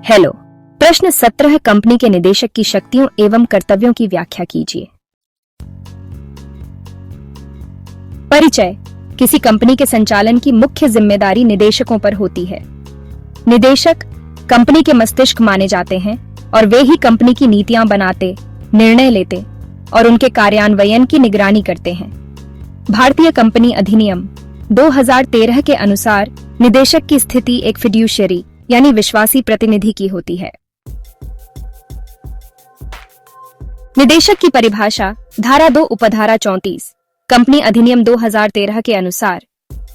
Hello. प्रश्न 17 company के निदेशक की शक्तियों एवं कर्तव्यों की व्याख्या कीजिए। परिचय। किसी कंपनी के संचालन की मुख्य जिम्मेदारी निदेशकों पर होती है। निदेशक कंपनी के मस्तिष्क माने जाते हैं और वे ही कंपनी की नीतियां बनाते, निर्णय लेते और उनके कार्यान्वयन की निगरानी करते हैं। भारतीय कंपनी अधिनियम 2013 के अनुसार निदेशक की स्थिति एक फिड्यूशियरी यानी विश्वासी प्रतिनिधि की होती है। निदेशक की परिभाषा धारा 2 उपधारा 34 कंपनी अधिनियम 2013 के अनुसार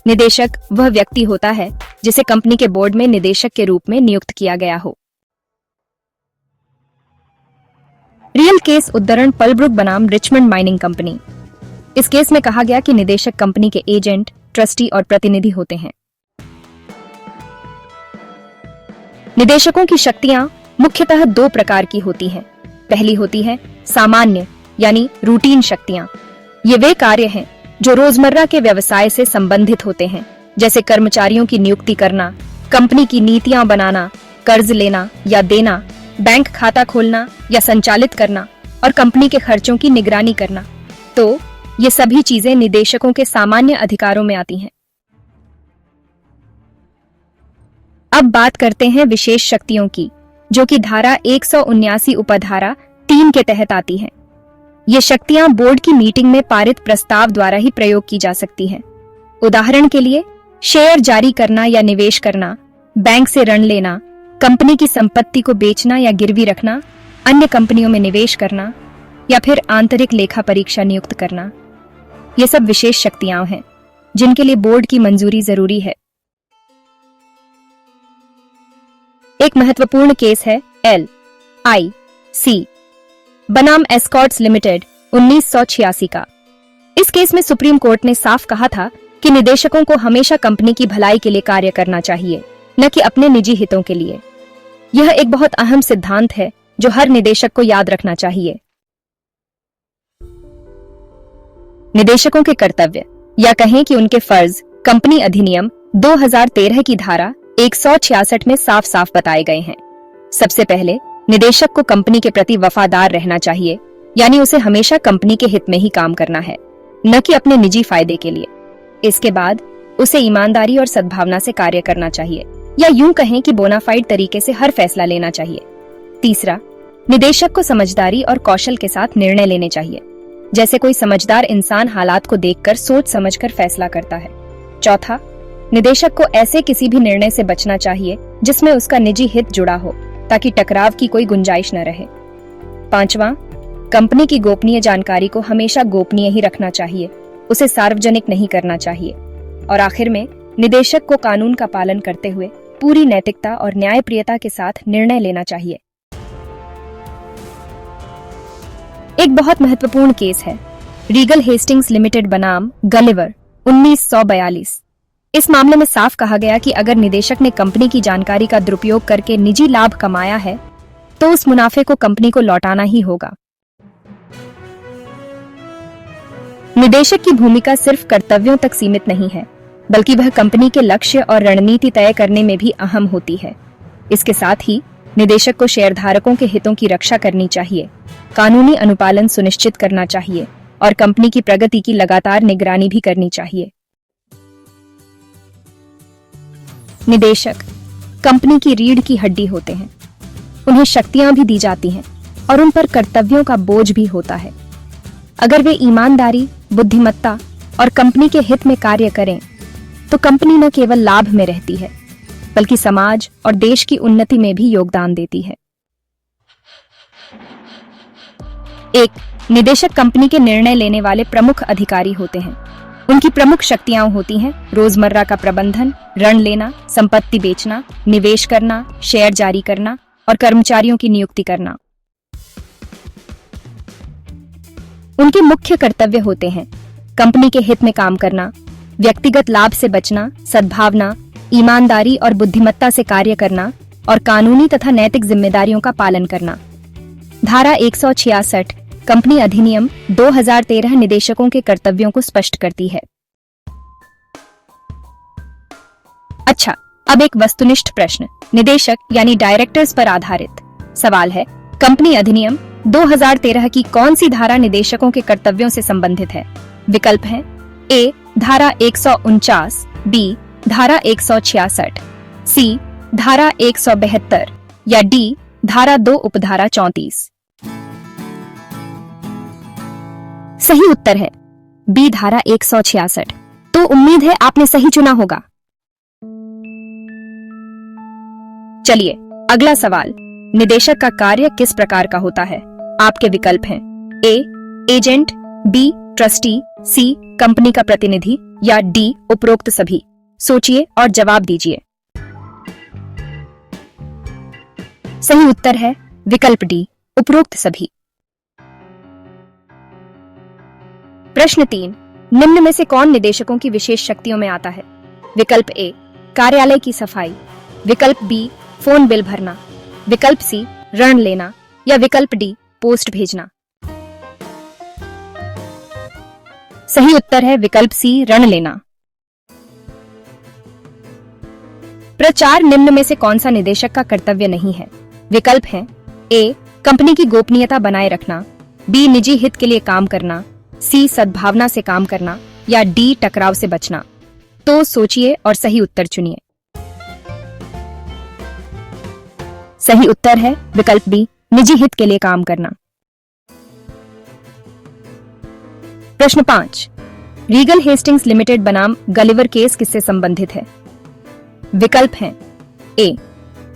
निदेशक वह व्यक्ति होता है जिसे कंपनी के बोर्ड में निदेशक के रूप में नियुक्त किया गया हो। रियल केस उद्धरण पलब्रुक बनाम रिचमंड माइनिंग कंपनी। इस केस में कहा गया कि निदेशक कंपनी के एजेंट, ट्रस्टी और प्रतिनिधि होते हैं। निदेशकों की शक्तियां मुख्यतः दो प्रकार की होती हैं। पहली होती है सामान्य यानी रूटीन शक्तियां। ये वे कार्य हैं जो रोजमर्रा के व्यवसाय से संबंधित होते हैं, जैसे कर्मचारियों की नियुक्ति करना, कंपनी की नीतियां बनाना, कर्ज लेना या देना, बैंक खाता खोलना या संचालित करना और कंपनी के खर्चों की निगरानी करना। तो ये सभी चीजें निदेशकों के सामान्य अधिकारों में आती हैं। अब बात करते हैं विशेष शक्तियों की, जो कि धारा 179 उपधारा 3 के तहत आती हैं। ये शक्तियां बोर्ड की मीटिंग में पारित प्रस्ताव द्वारा ही प्रयोग की जा सकती हैं। उदाहरण के लिए शेयर जारी करना या निवेश करना, बैंक से ऋण लेना, कंपनी की संपत्ति को बेचना या गिरवी रखना, अन्य कंपनियों में निवेश करना या फिर आंतरिक लेखा परीक्षा नियुक्त करना। ये सब विशेष शक्तियां हैं जिनके लिए बोर्ड की मंजूरी जरूरी है। एक महत्वपूर्ण केस है LIC बनाम एस्कॉर्ट्स लिमिटेड 1986 का। इस केस में सुप्रीम कोर्ट ने साफ कहा था कि निदेशकों को हमेशा कंपनी की भलाई के लिए कार्य करना चाहिए, न कि अपने निजी हितों के लिए। यह एक बहुत अहम सिद्धांत है जो हर निदेशक को याद रखना चाहिए। निदेशकों के कर्तव्य या कहें कि उनके फर्ज कंपनी अधिनियम 2013 की धारा 166 में साफ साफ बताए गए हैं। सबसे पहले निदेशक को कंपनी के प्रति वफादार रहना चाहिए, यानी उसे हमेशा कंपनी के हित में ही काम करना है, न कि अपने निजी फायदे के लिए। इसके बाद उसे ईमानदारी और सद्भावना से कार्य करना चाहिए, या यूं कहें कि बोनाफाइड तरीके से हर फैसला लेना चाहिए। तीसरा, निदेशक को समझदारी और कौशल के साथ निर्णय लेने चाहिए, जैसे कोई समझदार इंसान हालात को देखकर सोच समझकर फैसला करता है। चौथा, निदेशक को ऐसे किसी भी निर्णय से बचना चाहिए जिसमें उसका निजी हित जुड़ा हो, ताकि टकराव की कोई गुंजाइश न रहे। पांचवा, कंपनी की गोपनीय जानकारी को हमेशा गोपनीय ही रखना चाहिए, उसे सार्वजनिक नहीं करना चाहिए। और आखिर में निदेशक को कानून का पालन करते हुए पूरी नैतिकता और न्यायप्रियता के साथ निर्णय लेना चाहिए। एक बहुत महत्वपूर्ण केस है रीगल हेस्टिंग्स लिमिटेड बनाम गलिवर 1942। इस मामले में साफ कहा गया कि अगर निदेशक ने कंपनी की जानकारी का दुरुपयोग करके निजी लाभ कमाया है, तो उस मुनाफे को कंपनी को लौटाना ही होगा। निदेशक की भूमिका सिर्फ कर्तव्यों तक सीमित नहीं है, बल्कि वह कंपनी के लक्ष्य और रणनीति तय करने में भी अहम होती है। इसके साथ ही निदेशक को शेयरधारकों के हितों की रक्षा करनी चाहिए, कानूनी अनुपालन सुनिश्चित करना चाहिए और कंपनी की प्रगति की लगातार निगरानी भी करनी चाहिए। निदेशक कंपनी की रीढ़ की हड्डी होते हैं। उन्हें शक्तियां भी दी जाती हैं और उन पर कर्तव्यों का बोझ भी होता है। अगर वे ईमानदारी, बुद्धिमत्ता और कंपनी के हित में कार्य करें, तो कंपनी न केवल लाभ में रहती है, बल्कि समाज और देश की उन्नति में भी योगदान देती है। एक निदेशक कंपनी के निर्णय लेने वाले प्रमुख अधिकारी होते हैं। उनकी प्रमुख शक्तियां होती हैं रोजमर्रा का प्रबंधन, ऋण लेना, संपत्ति बेचना, निवेश करना, शेयर जारी करना और कर्मचारियों की नियुक्ति करना। उनके मुख्य कर्तव्य होते हैं कंपनी के हित में काम करना, व्यक्तिगत लाभ से बचना, सद्भावना, ईमानदारी और बुद्धिमत्ता से कार्य करना और कानूनी तथा नैतिक जिम्मेदारियों का पालन करना। धारा 166 कंपनी अधिनियम 2013 निदेशकों के कर्तव्यों को स्पष्ट करती है। अच्छा, अब एक वस्तुनिष्ठ प्रश्न, निदेशक यानी डायरेक्टर्स पर आधारित सवाल है। कंपनी अधिनियम 2013 की कौन सी धारा निदेशकों के कर्तव्यों से संबंधित है? विकल्प हैं ए धारा 149, बी धारा 166, सी धारा 172 या डी धारा 2 उपधारा 34। सही उत्तर है बी धारा 166। तो उम्मीद है आपने सही चुना होगा। चलिए अगला सवाल, निदेशक का कार्य किस प्रकार का होता है? आपके विकल्प हैं ए एजेंट, बी ट्रस्टी, सी कंपनी का प्रतिनिधि या डी उपरोक्त सभी। सोचिए और जवाब दीजिए। सही उत्तर है विकल्प डी उपरोक्त सभी। प्रश्न 3, निम्न में से कौन निदेशकों की विशेष शक्तियों में आता है? विकल्प ए कार्यालय की सफाई, विकल्प बी फोन बिल भरना, विकल्प सी ऋण लेना या विकल्प डी पोस्ट भेजना। सही उत्तर है विकल्प सी ऋण लेना। प्रचार निम्न में से कौन सा निदेशक का कर्तव्य नहीं है? विकल्प हैं ए कंपनी की गोपनीयता बनाए रखना, बी निजी हित के लिए काम करना, सी सद्भावना से काम करना या डी टकराव से बचना। तो सोचिए और सही उत्तर चुनिए। सही उत्तर है विकल्प बी निजी हित के लिए काम करना। प्रश्न 5, रीगल हेस्टिंग्स लिमिटेड बनाम गलिवर केस किससे संबंधित है? विकल्प हैं ए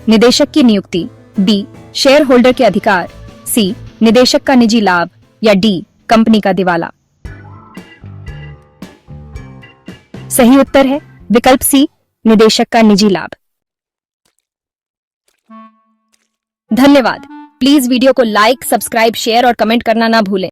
निदेशक की नियुक्ति, बी शेयर होल्डर के अधिकार, सी निदेशक का निजी लाभ या डी कंपनी का दिवाला। सही उत्तर है विकल्प सी निदेशक का निजी लाभ। धन्यवाद। प्लीज वीडियो को लाइक, सब्सक्राइब, शेयर और कमेंट करना ना भूलें।